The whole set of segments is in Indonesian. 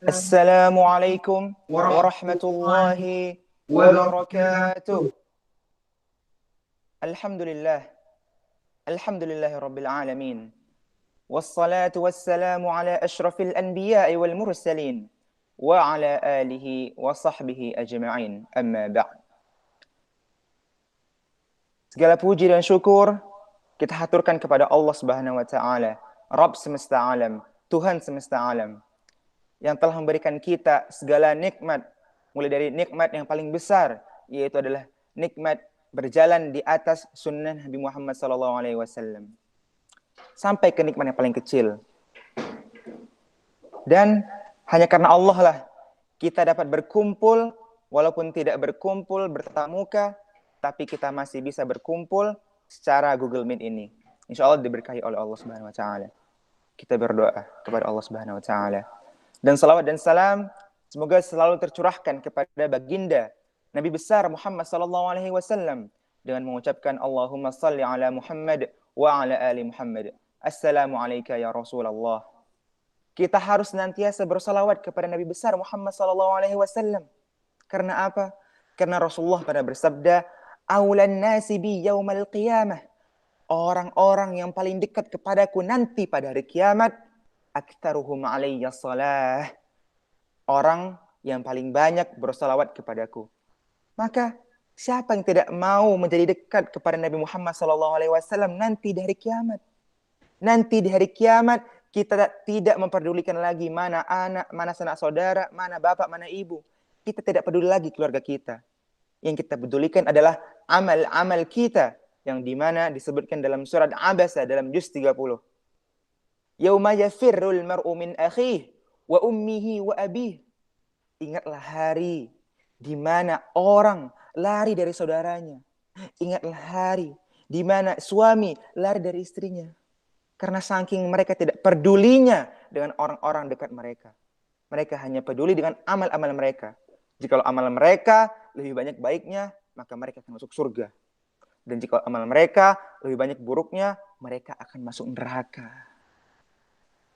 Assalamualaikum warahmatullahi wabarakatuh. Alhamdulillah. Alhamdulillahi rabbil alamin. Wassalatu wassalamu ala ashrafil anbiya'i wal mursalin. Wa ala alihi wa sahbihi ajma'in. Amma ba'd. Segala puji dan syukur kita haturkan kepada Allah Subhanahu wa taala, Rabb semesta alam, Tuhan semesta alam, yang telah memberikan kita segala nikmat, mulai dari nikmat yang paling besar, yaitu adalah nikmat berjalan di atas sunnah Nabi Muhammad SAW, sampai ke nikmat yang paling kecil. Dan hanya karena Allah lah kita dapat berkumpul, walaupun tidak berkumpul bertatap muka, tapi kita masih bisa berkumpul secara Google Meet ini. Insya Allah diberkahi oleh Allah Subhanahu Wa Taala. Kita berdoa kepada Allah Subhanahu Wa Taala. Dan salawat dan salam semoga selalu tercurahkan kepada baginda Nabi besar Muhammad sallallahu alaihi wasallam dengan mengucapkan Allahumma salli ala Muhammad wa ala ali Muhammad. Assalamu alayka ya Rasulullah. Kita harus senantiasa bersalawat kepada Nabi besar Muhammad sallallahu alaihi wasallam. Karena apa? Karena Rasulullah pada bersabda, "Aulan nasi bi yaumal qiyamah." Orang-orang yang paling dekat kepadaku nanti pada hari kiamat, aktaruhum alayya salah. Orang yang paling banyak bersalawat kepadaku. Maka siapa yang tidak mau menjadi dekat kepada Nabi Muhammad SAW nanti di hari kiamat? Nanti di hari kiamat kita tidak memperdulikan lagi mana anak, mana sanak saudara, mana bapak, mana ibu. Kita tidak peduli lagi keluarga kita. Yang kita pedulikan adalah amal-amal kita, yang dimana disebutkan dalam surat Abasa dalam juz 30. Yauma yafirrul mar'u min akhihi wa ummihi wa abihi. Ingatlah hari di mana orang lari dari saudaranya. Ingatlah hari di mana suami lari dari istrinya. Karena saking mereka tidak pedulinya dengan orang-orang dekat mereka. Mereka hanya peduli dengan amal-amal mereka. Jikalau amal mereka lebih banyak baiknya, maka mereka akan masuk surga. Dan jika amal mereka lebih banyak buruknya, mereka akan masuk neraka.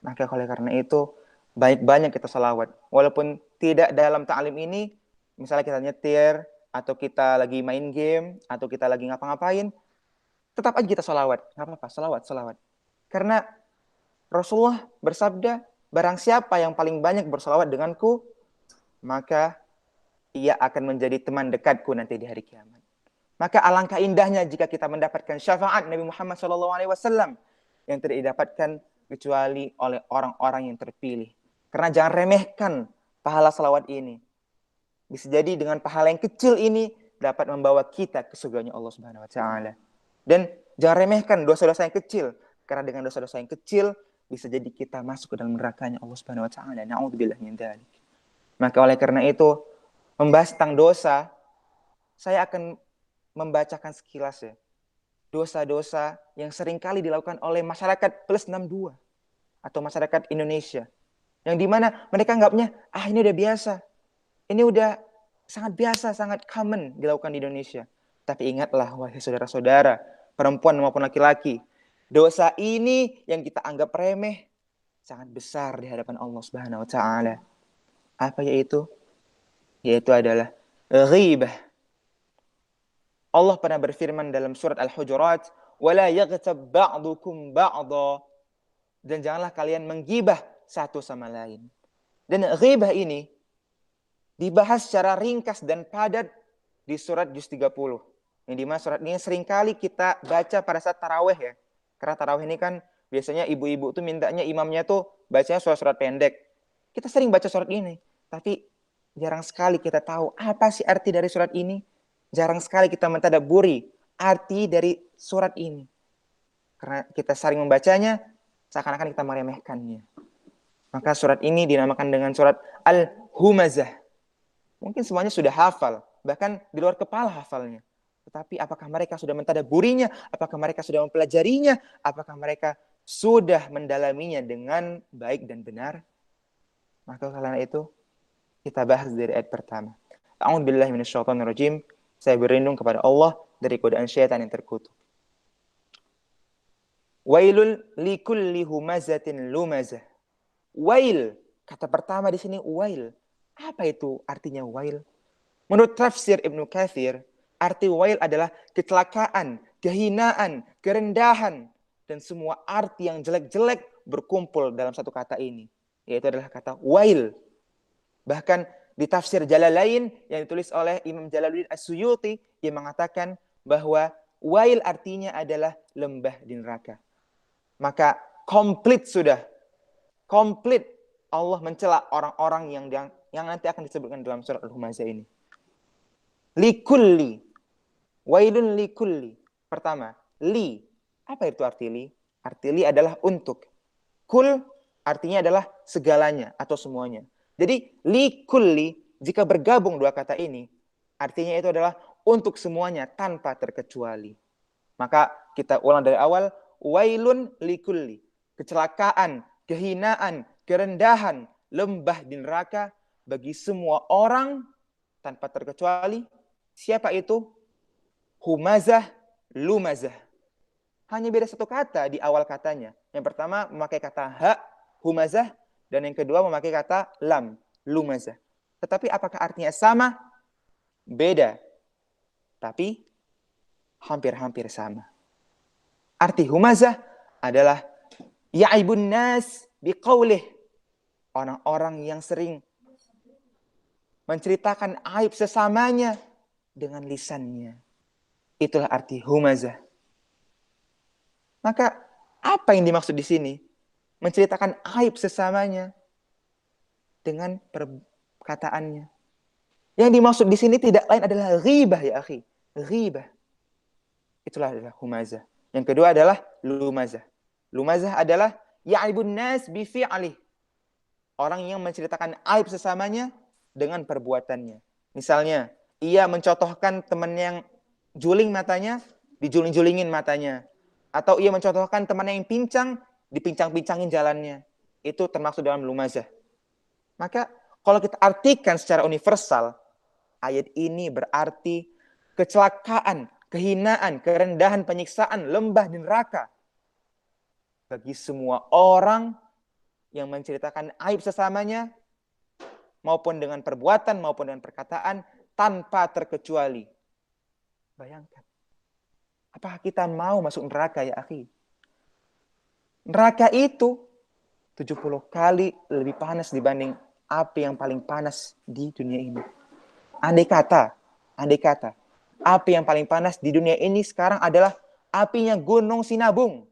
Maka oleh karena itu, banyak-banyak kita salawat. Walaupun tidak dalam ta'lim ini, misalnya kita nyetir, atau kita lagi main game, atau kita lagi ngapa-ngapain, tetap aja kita salawat. Nggak apa-apa, salawat. Karena Rasulullah bersabda, barang siapa yang paling banyak bersalawat denganku, maka ia akan menjadi teman dekatku nanti di hari kiamat. Maka alangkah indahnya jika kita mendapatkan syafaat Nabi Muhammad SAW yang tidak didapatkan kecuali oleh orang-orang yang terpilih. Karena jangan remehkan pahala salawat ini. Bisa jadi dengan pahala yang kecil ini dapat membawa kita ke surganya Allah Subhanahu Wa Taala. Dan jangan remehkan dosa-dosa yang kecil, karena dengan dosa-dosa yang kecil bisa jadi kita masuk ke dalam nerakanya Allah Subhanahu Wa Taala. Na'udzubillah min dzalik. Maka oleh karena itu, membahas tentang dosa, saya akan membacakan sekilas ya. Dosa-dosa yang seringkali dilakukan oleh masyarakat plus 62 atau masyarakat Indonesia. Yang dimana mereka anggapnya, ini udah biasa. Ini udah sangat biasa, sangat common dilakukan di Indonesia. Tapi ingatlah, wahai saudara-saudara, perempuan maupun laki-laki, dosa ini yang kita anggap remeh, sangat besar di hadapan Allah Subhanahu Wa Taala. Apa yaitu? Yaitu adalah ghibah. Allah pernah berfirman dalam surat Al-Hujurat, "Wala yaghtab ba'dukum ba'dha." Dan janganlah kalian menggibah satu sama lain. Dan ghibah ini dibahas secara ringkas dan padat di surat juz 30. Yang dimana surat ini seringkali kita baca pada saat tarawih ya. Karena tarawih ini kan biasanya ibu-ibu tuh mintanya imamnya tuh bacanya surat-surat pendek. Kita sering baca surat ini, tapi jarang sekali kita tahu apa sih arti dari surat ini. Jarang sekali kita mentadabburi arti dari surat ini. Karena kita sering membacanya, seakan-akan kita meremehkannya. Maka surat ini dinamakan dengan surat Al-Humazah. Mungkin semuanya sudah hafal, bahkan di luar kepala hafalnya. Tetapi apakah mereka sudah mentadabburinya? Apakah mereka sudah mempelajarinya? Apakah mereka sudah mendalaminya dengan baik dan benar? Maka karena itu, kita bahas dari ayat pertama. A'udzubillahi minasyaitonirrajim. Saya berlindung kepada Allah dari godaan syaitan yang terkutuk. Wailul likulli humazatin lumazah. Wail, Kata pertama di sini wail. Apa itu artinya wail? Menurut tafsir Ibnu Katsir, arti wail adalah kecelakaan, kehinaan, kerendahan, dan semua arti yang jelek-jelek berkumpul dalam satu kata ini. Yaitu adalah kata wail. Bahkan di tafsir Jalalain yang ditulis oleh Imam Jalaluddin As-Suyuti, yang mengatakan bahwa wail artinya adalah lembah di neraka. Maka komplit sudah. Komplit Allah mencela orang-orang yang nanti akan disebutkan dalam surat Al-Humazah ini. Likulli. Wailun likulli. Pertama, li. Apa itu arti li? Arti li adalah untuk. Kul artinya adalah segalanya atau semuanya. Jadi likulli, jika bergabung dua kata ini, artinya itu adalah untuk semuanya tanpa terkecuali. Maka kita ulang dari awal, wailun likulli. Kecelakaan, kehinaan, kerendahan, lembah di neraka bagi semua orang tanpa terkecuali. Siapa itu? Humazah, lumazah. Hanya beda satu kata di awal katanya. Yang pertama memakai kata ha, humazah, dan yang kedua memakai kata lam, lumazah. Tetapi apakah artinya sama? Beda. Tapi hampir-hampir sama. Arti humazah adalah ya'ibun nas biqaulih. Orang-orang yang sering menceritakan aib sesamanya dengan lisannya. Itulah arti humazah. Maka apa yang dimaksud di sini? Menceritakan aib sesamanya dengan perkataannya. Yang dimaksud di sini tidak lain adalah ghibah ya akhi. Ghibah. Itulah adalah humazah. Yang kedua adalah lumazah. Lumazah adalah ya'ibun nas bi fi'alih. Orang yang menceritakan aib sesamanya dengan perbuatannya. Misalnya, ia mencontohkan teman yang juling matanya, dijuling-julingin matanya. Atau ia mencontohkan teman yang pincang, dipincang-pincangin jalannya. Itu termasuk dalam lumazah. Maka kalau kita artikan secara universal, ayat ini berarti kecelakaan, kehinaan, kerendahan, penyiksaan, lembah di neraka bagi semua orang yang menceritakan aib sesamanya, maupun dengan perbuatan, maupun dengan perkataan, tanpa terkecuali. Bayangkan. Apakah kita mau masuk neraka ya akhi? Neraka itu 70 kali lebih panas dibanding api yang paling panas di dunia ini. Andai kata, api yang paling panas di dunia ini sekarang adalah apinya Gunung Sinabung.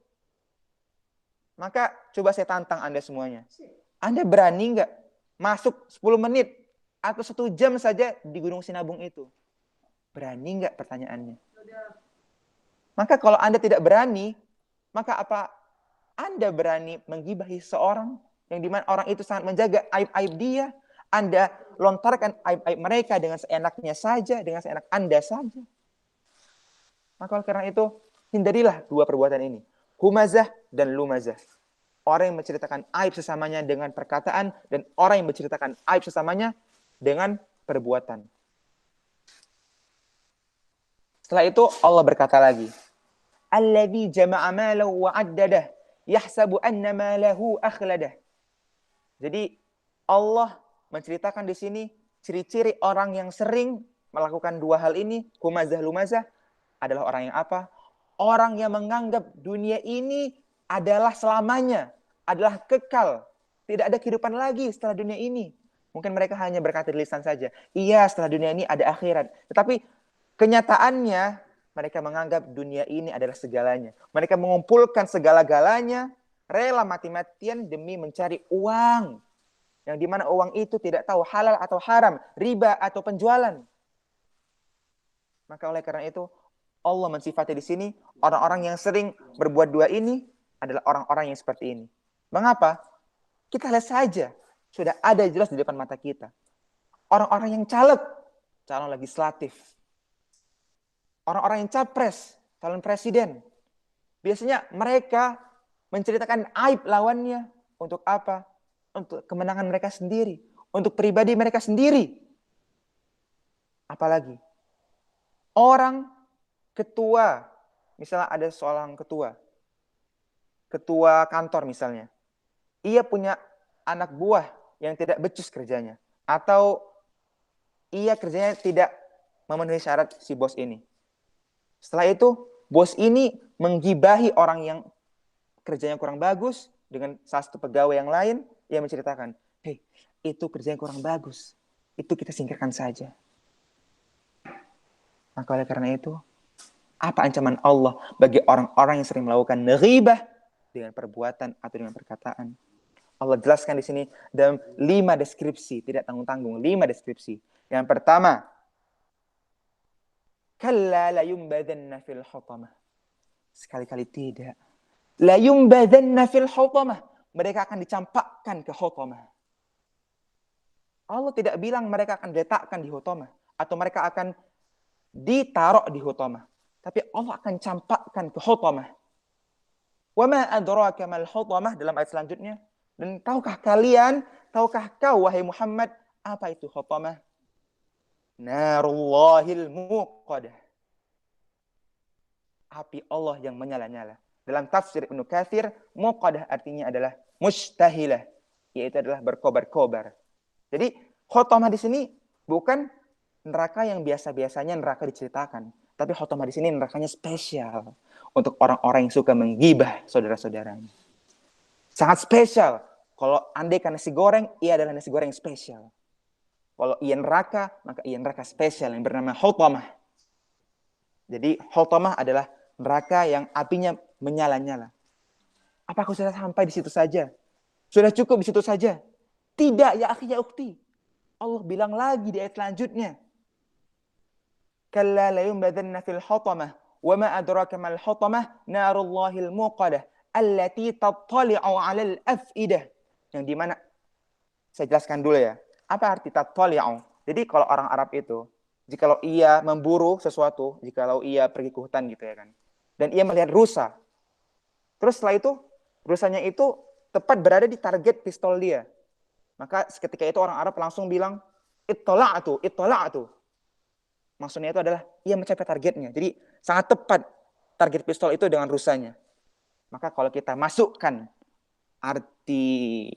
Maka coba saya tantang Anda semuanya. Anda berani nggak masuk 10 menit atau 1 jam saja di Gunung Sinabung itu? Berani nggak pertanyaannya? Maka kalau Anda tidak berani, maka apa Anda berani menggibahi seorang yang dimana orang itu sangat menjaga aib-aib dia? Anda lontarkan aib-aib mereka dengan seenaknya saja, dengan seenak Anda saja. Maka karena itu, hindarilah dua perbuatan ini. Humazah dan lumazah. Orang yang menceritakan aib sesamanya dengan perkataan, dan orang yang menceritakan aib sesamanya dengan perbuatan. Setelah itu Allah berkata lagi, Alladzi jama'a malahu wa 'addadah, yahsabu anna malahu akhladah. Jadi Allah menceritakan di sini ciri-ciri orang yang sering melakukan dua hal ini, humazah lumazah, adalah orang yang apa? Orang yang menganggap dunia ini adalah selamanya, adalah kekal. Tidak ada kehidupan lagi setelah dunia ini. Mungkin mereka hanya berkata di lisan saja, iya setelah dunia ini ada akhirat. Tetapi kenyataannya mereka menganggap dunia ini adalah segalanya. Mereka mengumpulkan segala-galanya, rela mati-matian demi mencari uang. Yang dimana uang itu tidak tahu halal atau haram, riba atau penjualan. Maka oleh karena itu, Allah mensifati di sini orang-orang yang sering berbuat dua ini adalah orang-orang yang seperti ini. Mengapa? Kita lihat saja, sudah ada jelas di depan mata kita. Orang-orang yang caleg, calon legislatif. Orang-orang yang capres, calon presiden. Biasanya mereka menceritakan aib lawannya. Untuk apa? Untuk kemenangan mereka sendiri. Untuk pribadi mereka sendiri. Apalagi orang ketua, misalnya ada seorang ketua kantor misalnya. Ia punya anak buah yang tidak becus kerjanya. Atau ia kerjanya tidak memenuhi syarat si bos ini. Setelah itu, bos ini menggibahi orang yang kerjanya kurang bagus dengan salah satu pegawai yang lain. Ia menceritakan, hei, itu kerjanya kurang bagus. Itu kita singkirkan saja. Maka oleh karena itu, apa ancaman Allah bagi orang-orang yang sering melakukan ghibah dengan perbuatan atau dengan perkataan? Allah jelaskan di sini dalam 5 deskripsi, tidak tanggung-tanggung, 5 deskripsi. Yang pertama, kalla la yumbadanna fil hutamah. Sekali-kali tidak. La yumbadanna fil hutamah. Mereka akan dicampakkan ke hutamah. Allah tidak bilang mereka akan diletakkan di hutamah atau mereka akan ditaruh di hutamah. Tapi Allah akan campakkan ke hutamah. Wa ma adraka mal hutamah dalam ayat selanjutnya. Dan tahukah kau wahai Muhammad, apa itu hutamah? Narullahil muqadah. Api Allah yang menyala-nyala. Dalam tafsir Ibnu Katsir, muqadah artinya adalah mustahilah, yaitu adalah berkobar-kobar. Jadi, hutamah di sini bukan neraka yang biasa-biasanya neraka diceritakan, tapi hutamah di sini nerakanya spesial untuk orang-orang yang suka menggibah saudara-saudaranya. Sangat spesial. Kalau andai kan nasi goreng, ia adalah nasi goreng spesial. Kalau ia neraka, maka ia neraka spesial yang bernama hutamah. Jadi hutamah adalah neraka yang apinya menyala-nyala. Apakah sudah sampai di situ saja? Sudah cukup di situ saja? Tidak, ya akhi ya ukhti. Allah bilang lagi di ayat selanjutnya. Kalla la yumbadanna fil hutamah wa ma adraka mal hutamah narullahil muqadah allati tattali'u 'alal af'idah. Yang di mana saya jelaskan dulu ya. Apa arti tattali'u? Jadi kalau orang Arab itu, jikalau ia memburu sesuatu, jikalau ia pergi ke hutan gitu ya kan, dan ia melihat rusa, terus setelah itu rusanya itu tepat berada di target pistol dia, maka ketika itu orang Arab langsung bilang ittola'atu. Maksudnya itu adalah ia mencapai targetnya. Jadi sangat tepat target pistol itu dengan rusanya. Maka kalau kita masukkan arti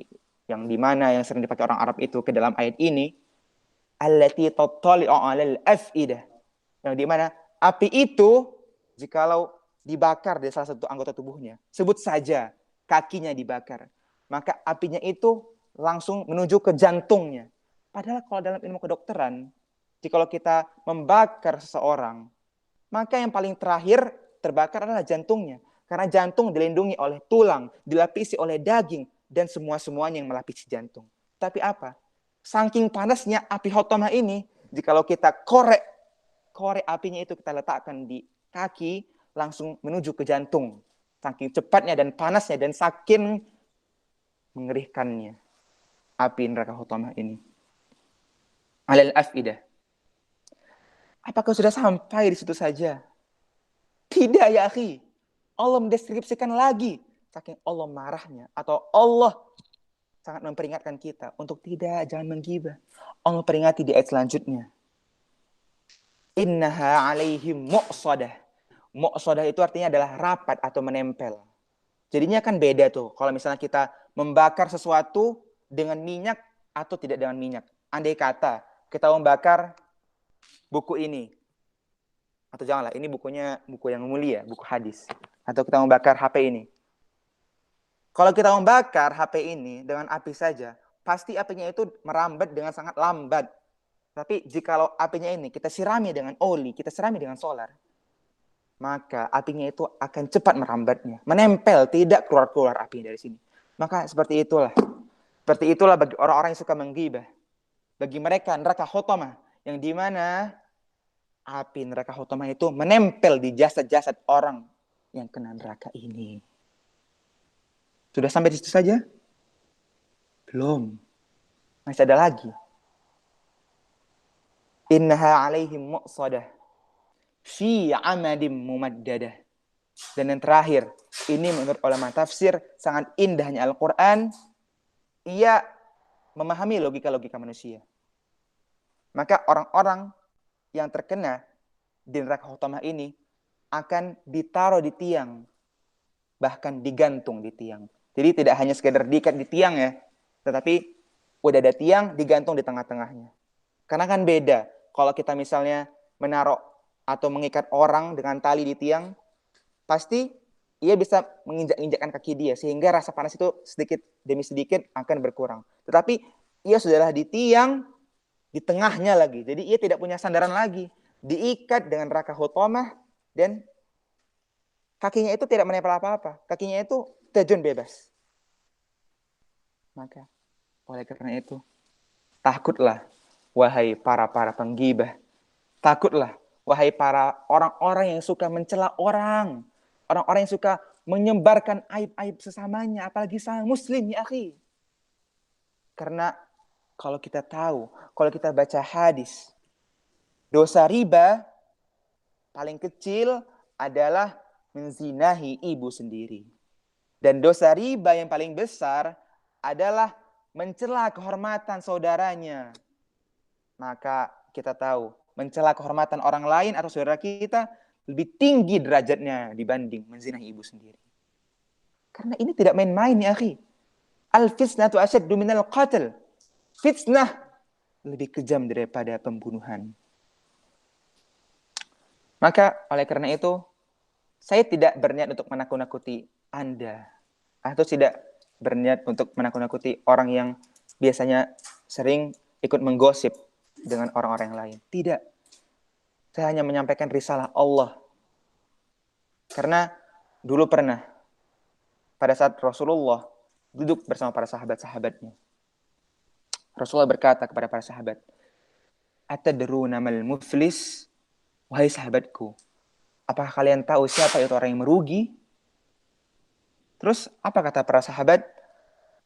yang dimana yang sering dipakai orang Arab itu ke dalam ayat ini, allati tattali'u 'alal af'idah, yang dimana api itu jikalau dibakar dari salah satu anggota tubuhnya, sebut saja kakinya dibakar, maka apinya itu langsung menuju ke jantungnya. Padahal kalau dalam ilmu kedokteran, jikalau kita membakar seseorang, maka yang paling terakhir terbakar adalah jantungnya. Karena jantung dilindungi oleh tulang, dilapisi oleh daging, dan semua-semuanya yang melapisi jantung. Tapi apa? Saking panasnya api hutamah ini, jikalau kita korek apinya itu kita letakkan di kaki, langsung menuju ke jantung. Saking cepatnya dan panasnya dan saking mengerikannya api neraka hutamah ini. Alal afidah. Apakah sudah sampai di situ saja? Tidak ya akhi. Allah mendeskripsikan lagi. Saking Allah marahnya. Atau Allah sangat memperingatkan kita untuk jangan menggibah. Allah peringati di ayat selanjutnya. Innaha alaihim mu'sadah. Mu'sadah itu artinya adalah rapat atau menempel. Jadinya kan beda tuh. Kalau misalnya kita membakar sesuatu dengan minyak atau tidak dengan minyak. Andai kata kita membakar buku ini. Atau janganlah, ini buku yang mulia, buku hadis. Atau kita membakar HP ini. Kalau kita membakar HP ini dengan api saja, pasti apinya itu merambat dengan sangat lambat. Tapi jikalau apinya ini kita sirami dengan oli, kita sirami dengan solar, maka apinya itu akan cepat merambatnya. Menempel, tidak keluar-keluar api dari sini. Maka seperti itulah. Seperti itulah bagi orang-orang yang suka menggibah. Bagi mereka neraka hutamah, yang dimana api neraka hutamah itu menempel di jasad-jasad orang yang kena neraka ini. Sudah sampai di situ saja? Belum. Masih ada lagi. Innaha alaihim mu'sadah fi amadim mumaddadah. Dan yang terakhir, ini menurut ulama tafsir sangat indahnya Al-Quran. Ia memahami logika-logika manusia. Maka orang-orang yang terkena di neraka hutamah ini akan ditaruh di tiang, bahkan digantung di tiang. Jadi tidak hanya sekedar diikat di tiang ya, tetapi udah ada tiang digantung di tengah-tengahnya. Karena kan beda kalau kita misalnya menaruh atau mengikat orang dengan tali di tiang, pasti ia bisa menginjak-injakkan kaki dia sehingga rasa panas itu sedikit demi sedikit akan berkurang. Tetapi ia sudahlah di tiang di tengahnya lagi. Jadi ia tidak punya sandaran lagi. Diikat dengan raka hutomah dan kakinya itu tidak menempel apa-apa. Kakinya itu terjun bebas. Maka oleh karena itu, takutlah wahai para penggibah. Takutlah wahai para orang-orang yang suka mencela orang. Orang-orang yang suka menyebarkan aib-aib sesamanya, apalagi sama muslim ya akhi. Karena kalau kita tahu, kalau kita baca hadis, dosa riba paling kecil adalah menzinahi ibu sendiri. Dan dosa riba yang paling besar adalah mencela kehormatan saudaranya. Maka kita tahu, mencela kehormatan orang lain atau saudara kita lebih tinggi derajatnya dibanding menzinahi ibu sendiri. Karena ini tidak main-main ya akhi. Al-fitnatu asyaddu minal qatl. Fitnah lebih kejam daripada pembunuhan. Maka oleh karena itu, saya tidak berniat untuk menakut-nakuti Anda. Atau tidak berniat untuk menakut-nakuti orang yang biasanya sering ikut menggosip dengan orang-orang yang lain. Tidak. Saya hanya menyampaikan risalah Allah. Karena dulu pernah, pada saat Rasulullah duduk bersama para sahabat-sahabatnya. Rasulullah berkata kepada para sahabat, "Atadruna mal muflis?" Wahai sahabatku, apakah kalian tahu siapa itu orang yang merugi? Terus apa kata para sahabat?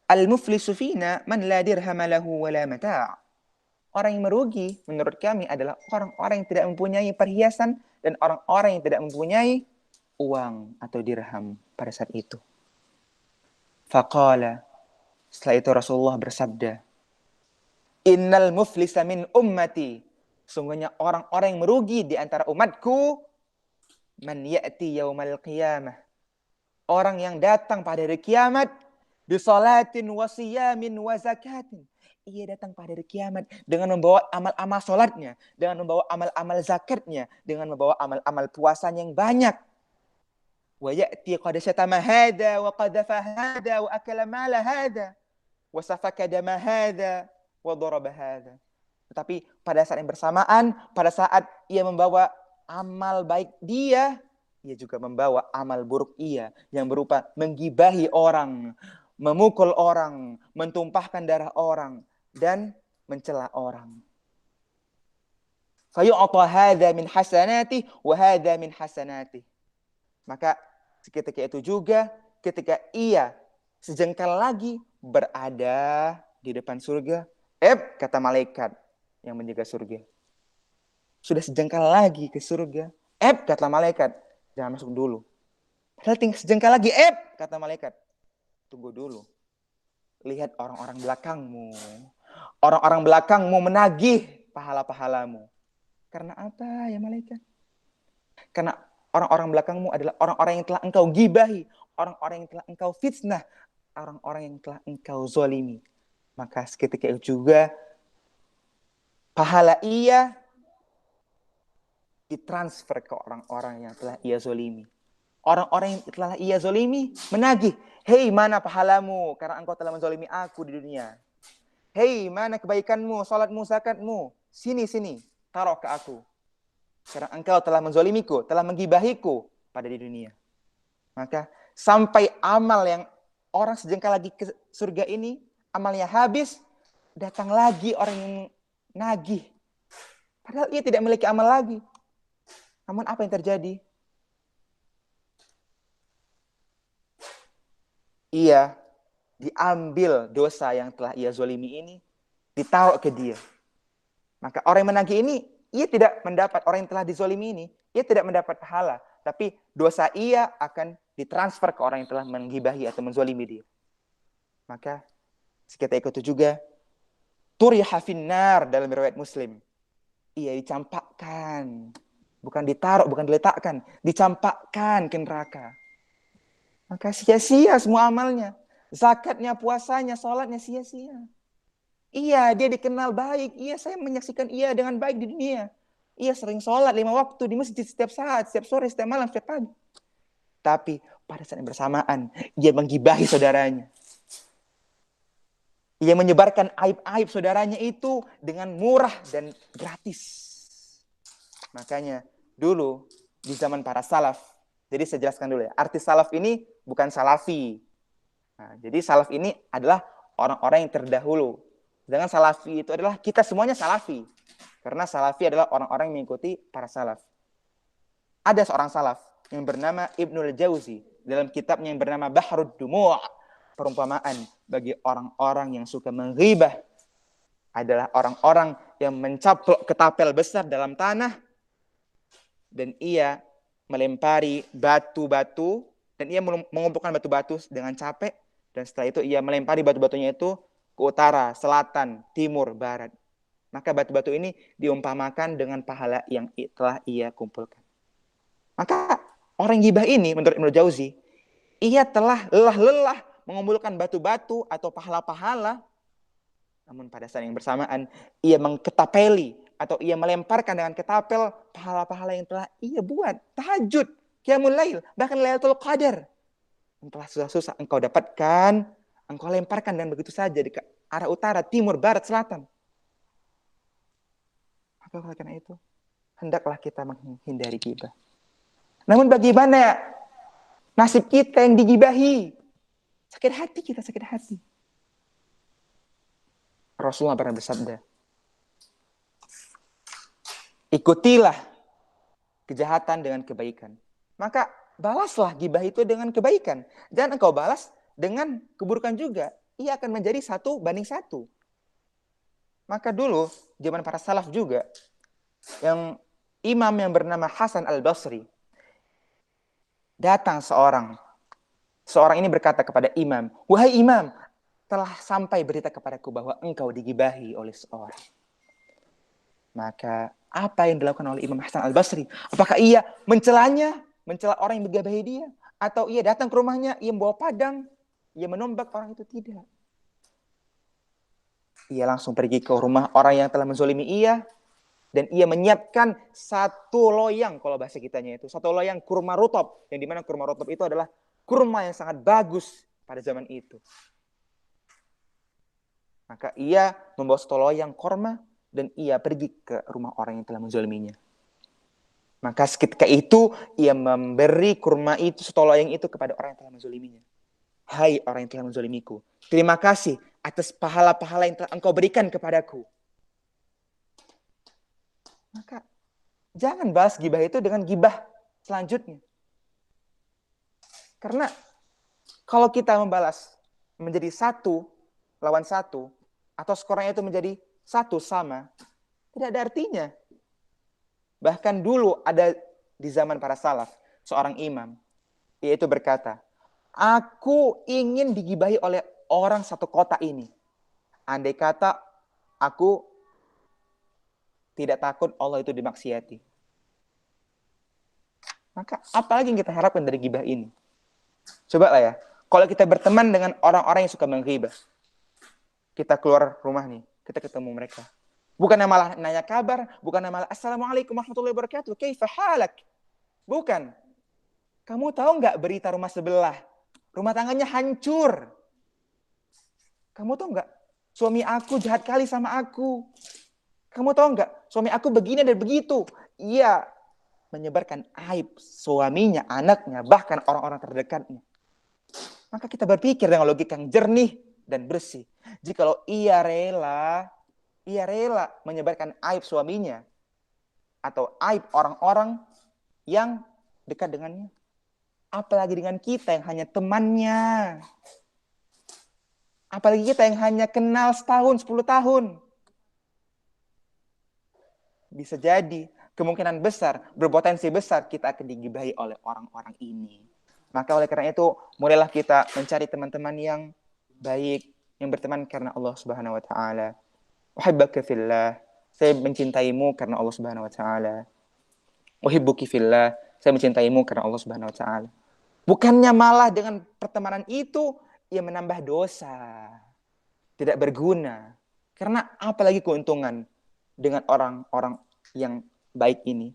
Al-muflisu fina man la dirham lahu wa la mata'. Orang yang merugi menurut kami adalah orang-orang yang tidak mempunyai perhiasan dan orang-orang yang tidak mempunyai uang atau dirham pada saat itu. Faqala, setelah itu Rasulullah bersabda, "Innal muflisa min ummati." Sungguhnya orang-orang yang merugi di antara umatku, man ya'ti yaumal qiyamah. Orang yang datang pada hari kiamat bisalatin wa siyamin wa zakatin. Ia datang pada hari kiamat dengan membawa amal-amal salatnya, dengan membawa amal-amal zakatnya, dengan membawa amal-amal puasanya yang banyak. Wa ya'ti qad syatama hada wa qadhafa hada wa akala mala hada wa safaka dama hada wa daraba hada. Tetapi pada saat yang bersamaan, pada saat ia membawa amal baik dia juga membawa amal buruk ia yang berupa menggibahi orang, memukul orang, mentumpahkan darah orang, dan mencela orang. Fayu'ta hadza min hasanati wa hadza min hasanati. Maka ketika itu juga ketika ia sejengkal lagi berada di depan surga, kata malaikat yang menjaga surga. Sudah sejengkal lagi ke surga, kata malaikat, jangan masuk dulu. Padahal tinggal sejengkal lagi, kata malaikat, tunggu dulu. Lihat orang-orang belakangmu. Orang-orang belakangmu menagih pahala-pahalamu. Karena apa ya malaikat? Karena orang-orang belakangmu adalah orang-orang yang telah engkau gibahi, orang-orang yang telah engkau fitnah, orang-orang yang telah engkau zalimi. Maka seketika itu juga pahala ia ditransfer ke orang-orang yang telah ia zalimi. Orang-orang yang telah ia zalimi menagih, "Hei, mana pahalamu karena engkau telah menzalimi aku di dunia? Hei, mana kebaikanmu, salatmu, zakatmu? Sini, taruh ke aku. Karena engkau telah menzalimiku, telah menggibahiku pada di dunia." Maka sampai amal yang orang sejengkal lagi ke surga ini, amalnya habis, datang lagi orang yang nagih. Padahal ia tidak memiliki amal lagi. Namun apa yang terjadi? Ia diambil dosa yang telah ia zalimi ini, ditaruh ke dia. Maka orang yang menagih ini, ia tidak mendapat, orang yang telah dizalimi ini, ia tidak mendapat pahala. Tapi dosa ia akan ditransfer ke orang yang telah menggibahi atau menzalimi dia. Maka seketika itu juga, turiha finnar dalam riwayat Muslim. Ia dicampakkan. Bukan ditaruh, bukan diletakkan. Dicampakkan ke neraka. Maka sia-sia semua amalnya. Zakatnya, puasanya, sholatnya sia-sia. Iya, dia dikenal baik. Iya, saya menyaksikan ia dengan baik di dunia. Ia sering sholat 5 waktu di masjid setiap saat, setiap sore, setiap malam, setiap pagi. Tapi pada saat yang bersamaan, ia menggibahi saudaranya. Ia menyebarkan aib-aib saudaranya itu dengan murah dan gratis. Makanya dulu di zaman para salaf, jadi saya jelaskan dulu ya, arti salaf ini bukan salafi. Nah, jadi salaf ini adalah orang-orang yang terdahulu. Sedangkan salafi itu adalah kita semuanya salafi. Karena salafi adalah orang-orang yang mengikuti para salaf. Ada seorang salaf yang bernama Ibnul Jauzi. Dalam kitabnya yang bernama Bahrud Dumu', perumpamaan bagi orang-orang yang suka menghibah adalah orang-orang yang mencaplok ketapel besar dalam tanah dan ia melempari batu-batu dan ia mengumpulkan batu-batu dengan capek dan setelah itu ia melempari batu-batunya itu ke utara, selatan, timur, barat. Maka batu-batu ini diumpamakan dengan pahala yang telah ia kumpulkan. Maka orang gibah ini menurut Ibnu Jauzi, ia telah lelah-lelah mengumpulkan batu-batu atau pahala-pahala, namun pada saat yang bersamaan ia mengketapeli atau ia melemparkan dengan ketapel pahala-pahala yang telah ia buat. Tahajud, qiyamul lail, bahkan Lailatul Qadar. Yang telah susah-susah engkau dapatkan, engkau lemparkan dan begitu saja di arah utara, timur, barat, selatan. Maka oleh karena itu, hendaklah kita menghindari gibah. Namun bagaimana nasib kita yang digibahi? Sakit hati kita, sakit hati. Rasulullah pernah bersabda, ikutilah kejahatan dengan kebaikan. Maka balaslah gibah itu dengan kebaikan. Dan engkau balas dengan keburukan juga. Ia akan menjadi 1:1. Maka dulu, zaman para salaf juga, yang imam yang bernama Hasan al-Basri, datang seorang ini berkata kepada imam, wahai imam, telah sampai berita kepadaku bahwa engkau digibahi oleh seorang. Maka apa yang dilakukan oleh Imam Hasan al-Basri? Apakah ia mencelanya, mencela orang yang menggibahi dia? Atau ia datang ke rumahnya, ia membawa padang, ia menombak orang itu? Tidak. Ia langsung pergi ke rumah orang yang telah menzolimi ia, dan ia menyiapkan 1 loyang, kalau bahasa kitanya itu, 1 loyang kurma rutop, yang dimana kurma rutop itu adalah kurma yang sangat bagus pada zaman itu. Maka ia membawa 1 loyang kurma dan ia pergi ke rumah orang yang telah menzaliminya. Maka ketika itu ia memberi kurma itu, 1 loyang itu kepada orang yang telah menzaliminya. Hai orang yang telah menzalimiku, terima kasih atas pahala-pahala yang telah engkau berikan kepadaku. Maka jangan balas gibah itu dengan gibah selanjutnya. Karena kalau kita membalas menjadi 1 lawan 1, atau skornya itu menjadi 1 sama, tidak ada artinya. Bahkan dulu ada di zaman para salaf, seorang imam, yaitu berkata, aku ingin digibahi oleh orang 1 kota ini. Andai kata aku tidak takut Allah itu dimaksiati. Maka apalagi yang kita harapkan dari gibah ini? Coba lah ya, kalau kita berteman dengan orang-orang yang suka menggibah, kita keluar rumah nih, kita ketemu mereka. Bukan malah nanya kabar, bukan malah assalamualaikum warahmatullahi wabarakatuh, kaifa halak? Bukan. Kamu tahu nggak berita rumah sebelah? Rumah tangganya hancur. Kamu tahu nggak? Suami aku jahat kali sama aku. Kamu tahu nggak? Suami aku begini dan begitu. Ia menyebarkan aib suaminya, anaknya, bahkan orang-orang terdekatnya. Maka kita berpikir dengan logika yang jernih dan bersih. Jikalau ia rela menyebarkan aib suaminya atau aib orang-orang yang dekat dengannya, apalagi dengan kita yang hanya temannya, apalagi kita yang hanya kenal setahun, 10 tahun. Bisa jadi, kemungkinan besar, berpotensi besar kita akan digibahi oleh orang-orang ini. Maka oleh karena itu, mulailah kita mencari teman-teman yang baik, yang berteman karena Allah Subhanahu wa taala. Uhibbaka fillah, saya mencintaimu karena Allah Subhanahu wa taala. Uhibbuki fillah, saya mencintaimu karena Allah Subhanahu wa taala. Bukannya malah dengan pertemanan itu ia menambah dosa, tidak berguna. Karena apalagi keuntungan dengan orang-orang yang baik ini.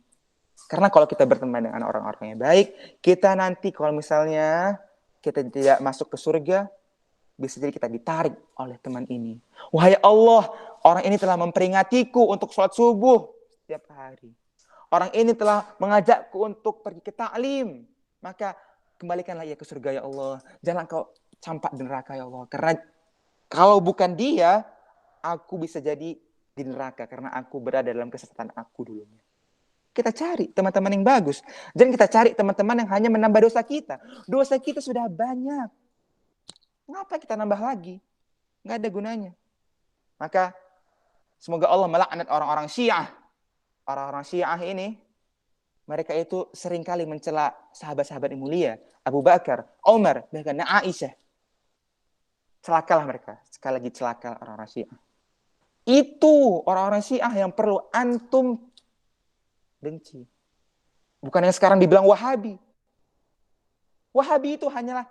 Karena kalau kita berteman dengan orang-orang yang baik, kita nanti kalau misalnya kita tidak masuk ke surga, bisa jadi kita ditarik oleh teman ini. Wahai Allah, orang ini telah memperingatiku untuk sholat subuh setiap hari. Orang ini telah mengajakku untuk pergi ke taklim. Maka kembalikanlah ia ke surga ya Allah. Jangan kau campak di neraka ya Allah. Karena kalau bukan dia, aku bisa jadi di neraka. Karena aku berada dalam kesesatan aku dulunya. Kita cari teman-teman yang bagus. Jangan kita cari teman-teman yang hanya menambah dosa kita. Dosa kita sudah banyak. Ngapa kita nambah lagi? Nggak ada gunanya. Maka semoga Allah melaknat orang-orang Syiah. Orang-orang Syiah ini, mereka itu seringkali mencela sahabat-sahabat yang mulia. Abu Bakar, Umar, bahkan Aisyah. Celakalah mereka. Sekali lagi celaka orang-orang Syiah. Itu orang-orang Syiah yang perlu antum benci. Bukan yang sekarang dibilang Wahabi. Wahabi itu hanyalah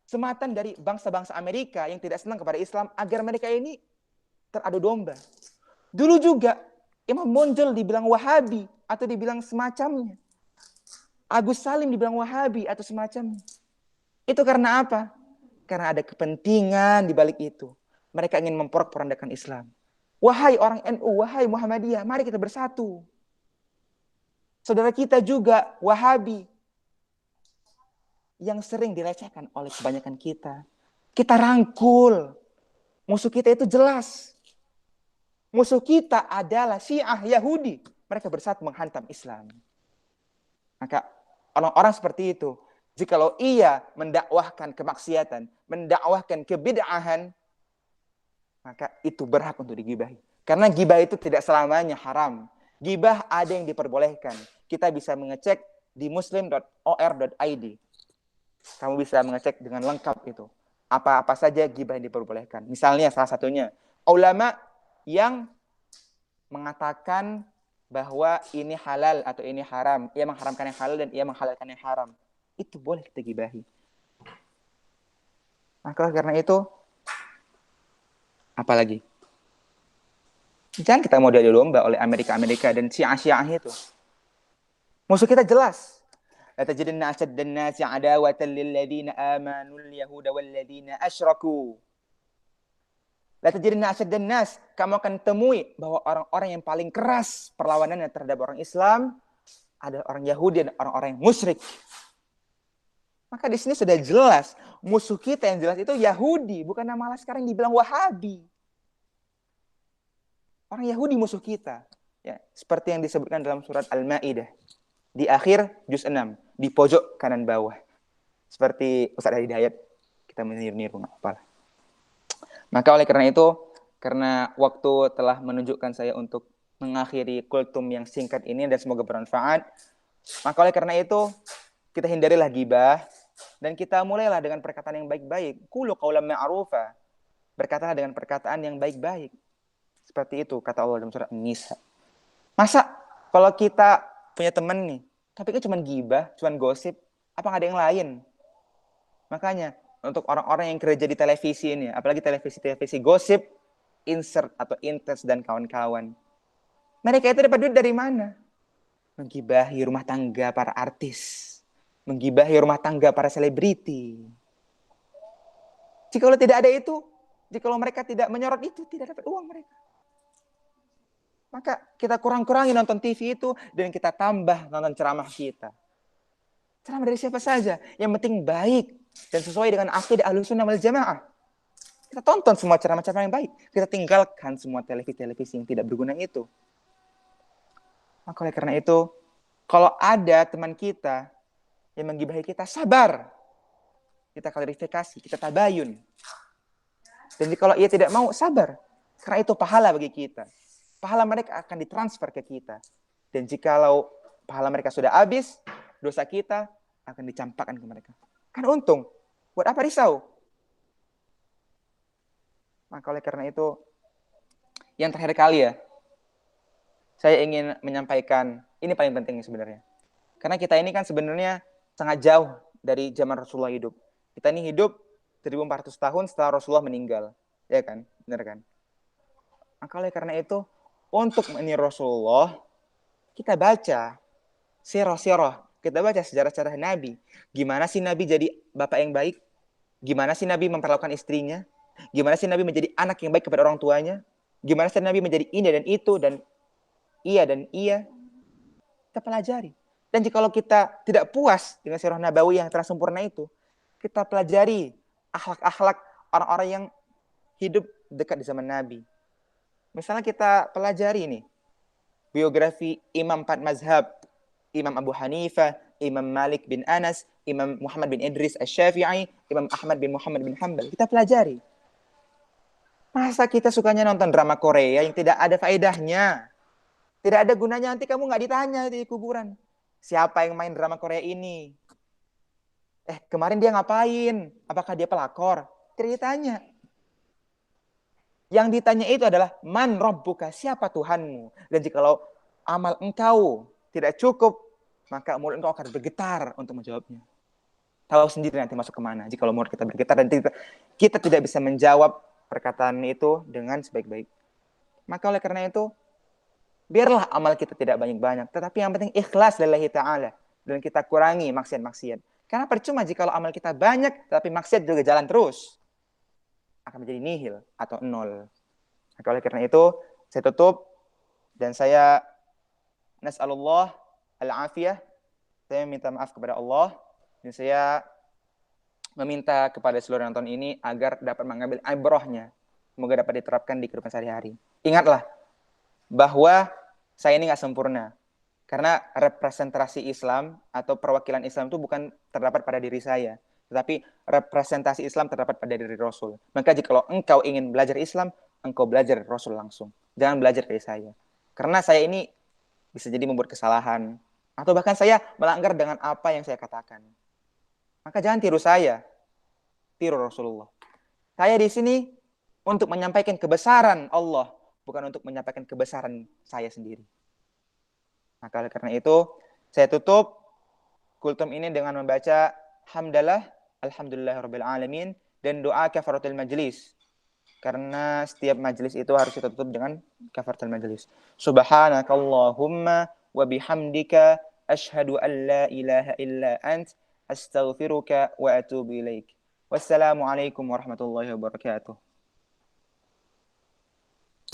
sematan dari bangsa-bangsa Amerika yang tidak senang kepada Islam agar mereka ini teradu domba. Dulu juga Imam Monjol dibilang Wahabi atau dibilang semacamnya. Agus Salim dibilang Wahabi atau semacamnya. Itu karena apa? Karena ada kepentingan di balik itu. Mereka ingin memporak-porandakan Islam. Wahai orang NU, wahai Muhammadiyah, mari kita bersatu. Saudara kita juga Wahabi yang sering dilecehkan oleh kebanyakan kita. Kita rangkul. Musuh kita itu jelas. Musuh kita adalah Syiah Yahudi. Mereka bersatu menghantam Islam. Maka orang-orang seperti itu, jikalau ia mendakwahkan kemaksiatan, mendakwahkan kebid'ahan, maka itu berhak untuk digibahi. Karena gibah itu tidak selamanya haram. Gibah ada yang diperbolehkan. Kita bisa mengecek di muslim.or.id. Kamu bisa mengecek dengan lengkap itu. Apa-apa saja gibah yang diperbolehkan. Misalnya salah satunya, ulama yang mengatakan bahwa ini halal atau ini haram. Ia mengharamkan yang halal dan ia menghalalkan yang haram. Itu boleh kita gibahi. Maka karena itu, apalagi? Jangan kita mau diadu domba oleh Amerika dan Syiah itu. Musuh kita jelas. La tajidanna ashaddan nasi adawatan lil ladzina amanu al yahuda wal ladzina asyraku. La tajidanna ashaddan nas, kamu akan temui bahwa orang-orang yang paling keras perlawanannya terhadap orang Islam adalah orang Yahudi dan orang-orang yang musyrik. Maka di sini sudah jelas musuh kita yang jelas itu Yahudi, bukan malah sekarang dibilang Wahabi. Orang Yahudi musuh kita. Ya, seperti yang disebutkan dalam surat Al-Maidah. Di akhir juz 6, di pojok kanan bawah. Seperti Ustaz Hidayat, kita meniru-niru apa. Maka oleh karena itu, karena waktu telah menunjukkan saya untuk mengakhiri kultum yang singkat ini dan semoga bermanfaat, maka oleh karena itu kita hindarilah gibah dan kita mulailah dengan perkataan yang baik-baik. Qulu qaulan ma'rufa. Berkatalah dengan perkataan yang baik-baik. Seperti itu kata Allah dalam surat An-Nisa. Masa kalau kita punya teman nih, tapi kan cuma gibah, cuma gosip, apa nggak ada yang lain? Makanya untuk orang-orang yang kerja di televisi ini, apalagi televisi gosip, insert atau intens dan kawan-kawan, mereka itu dapat duit dari mana? Menggibahi rumah tangga para artis, menggibahi rumah tangga para selebriti. Jikalau tidak ada itu, jikalau mereka tidak menyorot itu, tidak dapat uang mereka. Maka kita kurang-kurangi nonton TV itu dan kita tambah nonton ceramah kita. Ceramah dari siapa saja, yang penting baik dan sesuai dengan akidah Ahlussunnah wal Jamaah. Kita tonton semua ceramah-ceramah yang baik. Kita tinggalkan semua televisi-televisi yang tidak berguna itu. Maka oleh karena itu, kalau ada teman kita yang menggibahi kita, sabar. Kita klarifikasi, kita tabayun. Dan kalau ia tidak mau, sabar. Karena itu pahala bagi kita. Pahala mereka akan ditransfer ke kita. Dan jikalau pahala mereka sudah habis, dosa kita akan dicampakkan ke mereka. Kan untung. Buat apa risau? Maka oleh karena itu, yang terakhir kali ya, saya ingin menyampaikan, ini paling penting sebenarnya. Karena kita ini kan sebenarnya sangat jauh dari zaman Rasulullah hidup. Kita ini hidup 1400 tahun setelah Rasulullah meninggal. Ya kan? Benar kan? Maka oleh karena itu, untuk meniru Rasulullah, kita baca sirah-sirah, kita baca sejarah-sejarah Nabi. Gimana sih Nabi jadi bapak yang baik? Gimana sih Nabi memperlakukan istrinya? Gimana sih Nabi menjadi anak yang baik kepada orang tuanya? Gimana sih Nabi menjadi ini dan itu dan iya dan iya? Kita pelajari. Dan jika kita tidak puas dengan sirah Nabawi yang telah sempurna itu, kita pelajari akhlak-akhlak orang-orang yang hidup dekat di zaman Nabi. Misalnya kita pelajari nih, biografi Imam 4 Mazhab, Imam Abu Hanifah, Imam Malik bin Anas, Imam Muhammad bin Idris Asy-Syafi'i, Imam Ahmad bin Muhammad bin Hanbal. Kita pelajari. Masa kita sukanya nonton drama Korea yang tidak ada faedahnya? Tidak ada gunanya, nanti kamu nggak ditanya di kuburan. Siapa yang main drama Korea ini? Kemarin dia ngapain? Apakah dia pelakor? Tidak ditanya. Yang ditanya itu adalah man rabbuka, siapa Tuhanmu? Dan jikalau amal engkau tidak cukup, maka mulut engkau akan bergetar untuk menjawabnya. Tahu sendiri nanti masuk kemana. Jikalau mulut kita bergetar dan kita tidak bisa menjawab perkataan itu dengan sebaik-baik. Maka oleh karena itu, biarlah amal kita tidak banyak-banyak, tetapi yang penting ikhlas lillahi ta'ala. Dan kita kurangi maksiat-maksiat. Karena percuma jikalau amal kita banyak, tetapi maksiat juga jalan terus. Akan menjadi nihil atau nol. Maka oleh karena itu, saya tutup dan saya nas'alullah al-afiyah. Saya minta maaf kepada Allah dan saya meminta kepada seluruh nonton ini agar dapat mengambil ibrahnya. Semoga dapat diterapkan di kehidupan sehari-hari. Ingatlah bahwa saya ini nggak sempurna. Karena representasi Islam atau perwakilan Islam itu bukan terdapat pada diri saya. Tetapi representasi Islam terdapat pada diri Rasul. Maka jika engkau ingin belajar Islam, engkau belajar Rasul langsung. Jangan belajar dari saya. Karena saya ini bisa jadi membuat kesalahan. Atau bahkan saya melanggar dengan apa yang saya katakan. Maka jangan tiru saya. Tiru Rasulullah. Saya di sini untuk menyampaikan kebesaran Allah. Bukan untuk menyampaikan kebesaran saya sendiri. Maka oleh karena itu, saya tutup kultum ini dengan membaca hamdalah, alhamdulillahirabbil alamin dan doa kafaratul majlis. Karena setiap majlis itu harus kita tutup dengan kafaratul majlis. Subhanakallahumma wa bihamdika asyhadu an la ilaha illa ant astaghfiruka wa atubu ilaik. Wassalamualaikum warahmatullahi wabarakatuh.